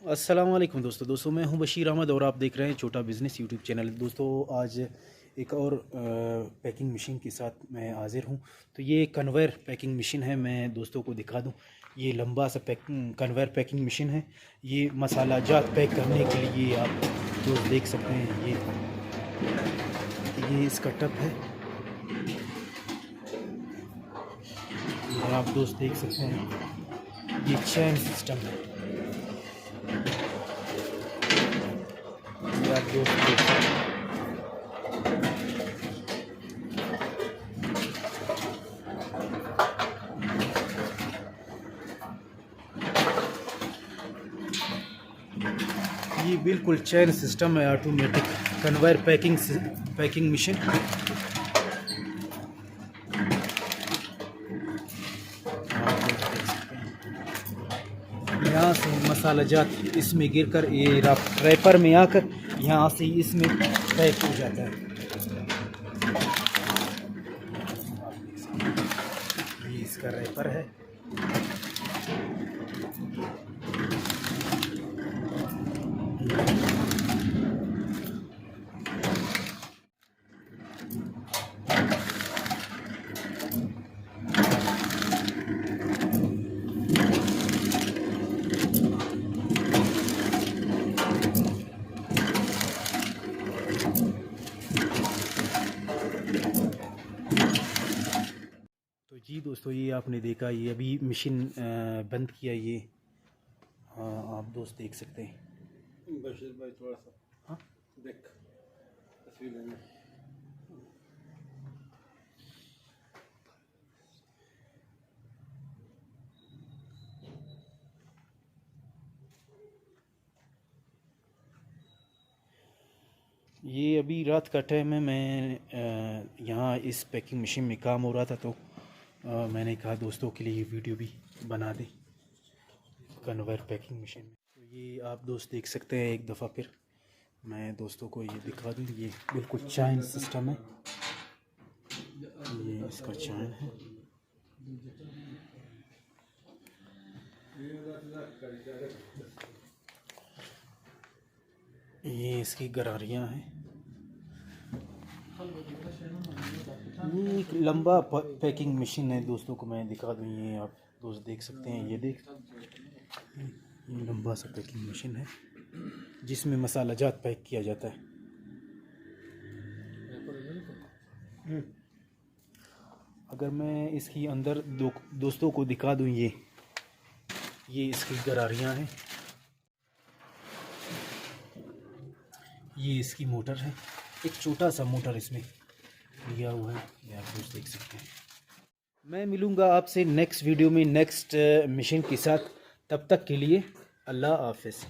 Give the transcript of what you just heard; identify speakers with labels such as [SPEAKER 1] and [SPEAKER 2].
[SPEAKER 1] अस्सलाम वालेकुम दोस्तों मैं हूं बशीर अहमद और आप देख रहे हैं छोटा बिज़नेस यूट्यूब चैनल। दोस्तों आज एक और पैकिंग मशीन के साथ मैं हाज़िर हूं। तो ये कन्वेयर पैकिंग मशीन है, मैं दोस्तों को दिखा दूं। ये लंबा सा कन्वेयर पैकिंग मशीन है। ये मसाला जात पैक करने के लिए आप दोस्त देख सकते हैं। ये इसका टप है, ये आप दोस्त देख सकते हैं। ये चैन सिस्टम है, ये आप दोस्त देख सकते हैं। ये बिल्कुल चैन सिस्टम है, ऑटोमेटिक कन्वेयर पैकिंग मशीन। यहाँ से मसाला जात इसमें गिरकर ये रैपर में आकर यहाँ से इसमें पैक हो जाता है। ये इसका रैपर है। तो जी दोस्तों, ये आपने देखा, ये अभी मशीन बंद किया। ये आप दोस्त देख सकते हैं।
[SPEAKER 2] बशीर भाई थोड़ा सा
[SPEAKER 1] हाँ
[SPEAKER 2] देख तस्वीर लेना।
[SPEAKER 1] ये अभी रात का टाइम है। मैं यहाँ इस पैकिंग मशीन में काम हो रहा था, तो मैंने कहा दोस्तों के लिए ये वीडियो भी बना दें कन्वेयर पैकिंग मशीन में। तो ये आप दोस्त देख सकते हैं। एक दफ़ा फिर मैं दोस्तों को ये दिखा दूँ। ये बिल्कुल चैन सिस्टम है, ये इसका चैन है। ये इसकी गरारियाँ हैं। ये एक लंबा पैकिंग मशीन है, दोस्तों को मैं दिखा दूँ। ये आप दोस्त देख सकते हैं। ये लंबा सा पैकिंग मशीन है जिसमें मसाला जात पैक किया जाता है। अगर मैं इसकी अंदर दोस्तों को दिखा दूँ, ये इसकी गरारियाँ हैं। ये इसकी मोटर है, एक छोटा सा मोटर इसमें लिया हुआ है, ये आप दोस्त देख सकते हैं। मैं मिलूँगा आपसे नेक्स्ट वीडियो में नेक्स्ट मशीन के साथ। तब तक के लिए अल्लाह हाफ़िज़।